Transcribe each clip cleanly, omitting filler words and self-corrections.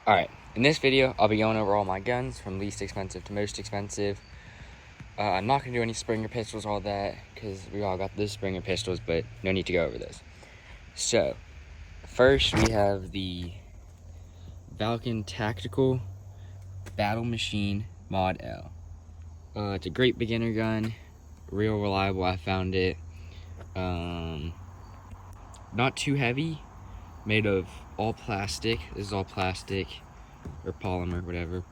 Alright, in this video, I'll be going over all my guns from least expensive to most expensive. I'm not going to do any Springer pistols, all that, because we all got the Springer pistols, but no need to go over this. So, first we have the Valken Tactical Battle Machine Mod L. It's a great beginner gun, real reliable. I found it. Not too heavy, made of all plastic. This is all plastic or polymer, whatever.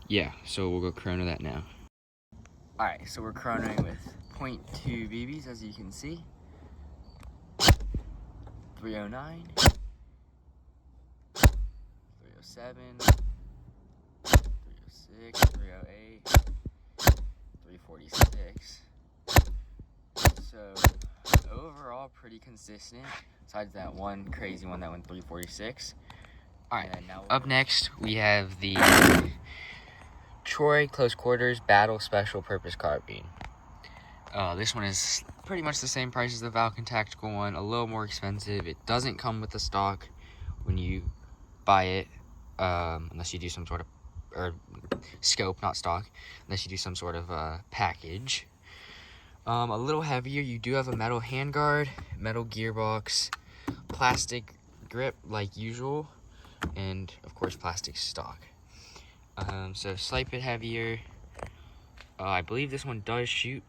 Yeah, so we'll go chrono that now. Alright, so we're chronoing with 0.2 BBs, as you can see. 309, 307, 306, 308, 346. So overall pretty consistent, besides that one crazy one that went 346. Alright, now up next we have the Troy Close Quarters Battle Special Purpose Carbine. This one is pretty much the same price as the Valken Tactical one, a little more expensive. It doesn't come with the stock when you buy it, unless you do some sort of, or scope, not stock, unless you do some sort of package. A little heavier. You do have a metal handguard, metal gearbox, plastic grip like usual, and of course plastic stock. So slight bit heavier. I believe this one does shoot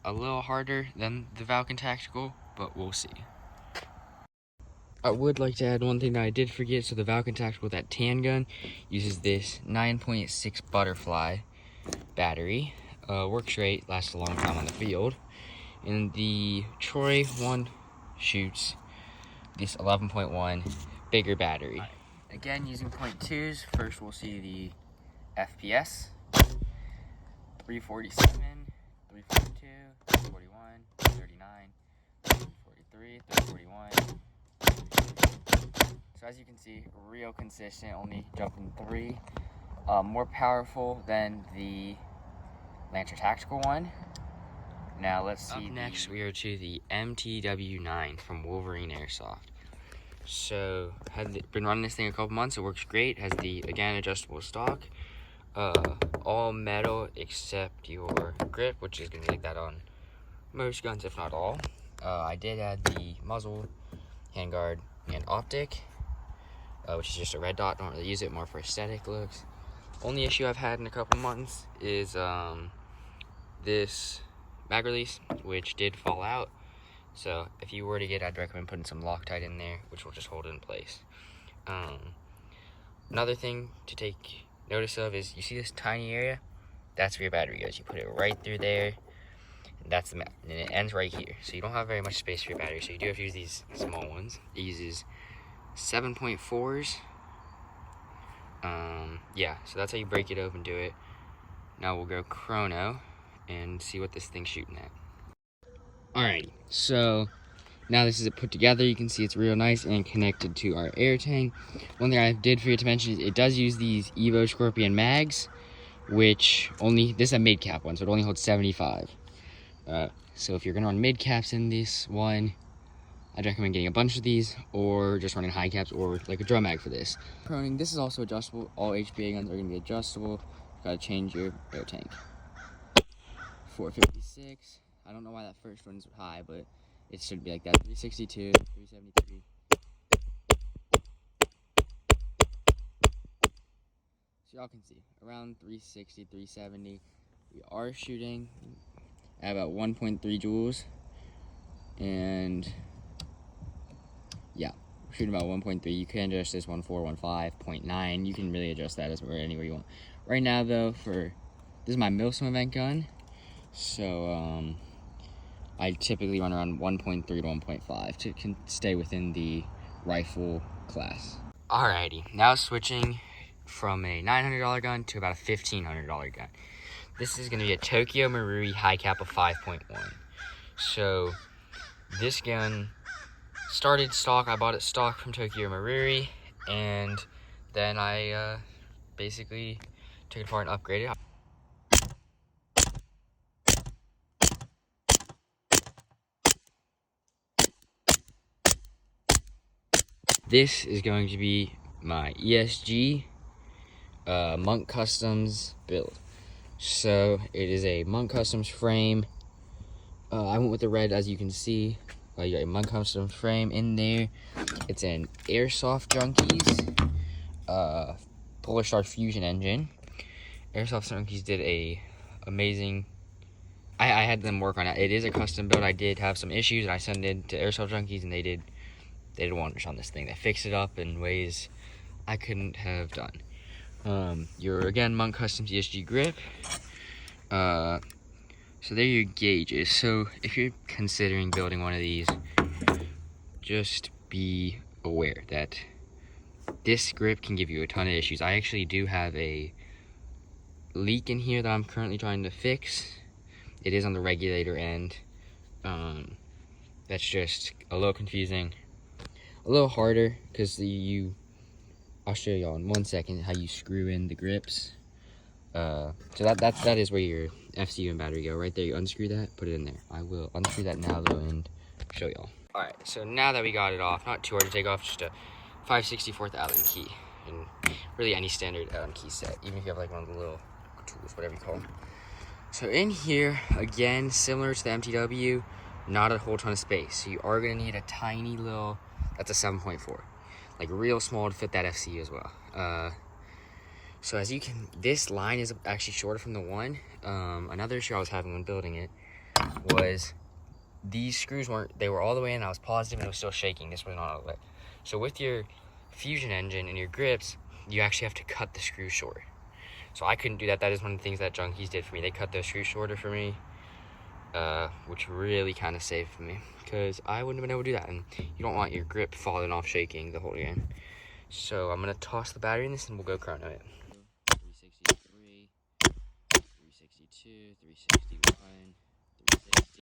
a little harder than the Valken Tactical, but we'll see. I would like to add one thing that I did forget. So the Valken Tactical, that tan gun, uses this 9.6 Butterfly battery. Works great, lasts a long time on the field. And the Troy one shoots this 11.1 bigger battery. Again, using 0.2s, first we'll see the FPS, 347, 342, 341, 339, 343, 341. So as you can see, real consistent, only jumping 3. More powerful than the Lancer Tactical one. Now let's see. Up next we are to the MTW9 from Wolverine Airsoft. So, been running this thing a couple months. It works great. Has the, again, adjustable stock. All metal except your grip, which is going to be like that on most guns, if not all. I did add the muzzle, handguard, and optic, which is just a red dot. Don't really use it, more for aesthetic looks. Only issue I've had in a couple months is this mag release, which did fall out. So if you were to get it, I'd recommend putting some Loctite in there, which will just hold it in place. Another thing to take notice of is, you see this tiny area? That's where your battery goes. You put it right through there, and that's the and it ends right here. So you don't have very much space for your battery, so you do have to use these small ones. It uses 7.4s. Yeah, so that's how you break it open, do it. Now we'll go chrono and see what this thing's shooting at. Alrighty, so now this is put together. You can see it's real nice and connected to our air tank. One thing I did forget to mention is it does use these Evo Scorpion mags, which this is a mid-cap one, so it only holds 75. So if you're gonna run mid-caps in this one, I'd recommend getting a bunch of these, or just running high caps, or like a drum mag for this. Proning, this is also adjustable. All HPA guns are gonna be adjustable. Gotta change your air tank. 456. I don't know why that first one's high, but it should be like that. 362, 373. So y'all can see, around 360, 370. We are shooting at about 1.3 joules. And yeah, we're shooting about 1.3. You can adjust this 1.4, 1.5, 0.9. You can really adjust that anywhere you want. Right now though, this is my Milsim event gun. So I typically run around 1.3 to 1.5 to stay within the rifle class. Alrighty, now switching from a $900 gun to about a $1,500 gun. This is going to be a Tokyo Marui high cap of 5.1. So this gun started stock. I bought it stock from Tokyo Marui, and then I basically took it apart and upgraded it. This is going to be my ESG Monk Customs build. So it is a Monk Customs frame. I went with the red, as you can see. You got a Monk Customs frame in there. It's an Airsoft Junkies Polar Star Fusion engine. Airsoft Junkies did a amazing. I had them work on it. It is a custom build. I did have some issues, and I sent it to Airsoft Junkies, and they did wonders on this thing. They fixed it up in ways I couldn't have done. Your again Monk Customs ESG grip. So there are your gauges. So if you're considering building one of these, just be aware that this grip can give you a ton of issues. I actually do have a leak in here that I'm currently trying to fix. It is on the regulator end. That's just a little confusing, a little harder, because I'll show y'all in 1 second how you screw in the grips. So that is where your FCU and battery go. Right there, you unscrew that, put it in there. I will unscrew that now though and show y'all. Alright, so now that we got it off, not too hard to take off, just a 5/64 Allen key. And really any standard Allen key set, even if you have like one of the little tools, whatever you call them. So in here, again, similar to the MTW, not a whole ton of space. So you are gonna need a tiny little, that's a 7.4. Like real small to fit that FCU as well. So as you can, this line is actually shorter from the one. Another issue I was having when building it was these screws they were all the way in, I was positive, and it was still shaking. This was not all the way. So with your Fusion engine and your grips, you actually have to cut the screw short. So I couldn't do that. That is one of the things that Junkies did for me. They cut those screws shorter for me, which really kind of saved for me, because I wouldn't have been able to do that. And you don't want your grip falling off shaking the whole game. So I'm going to toss the battery in this and we'll go chrono it. 363, 362, 361, 360.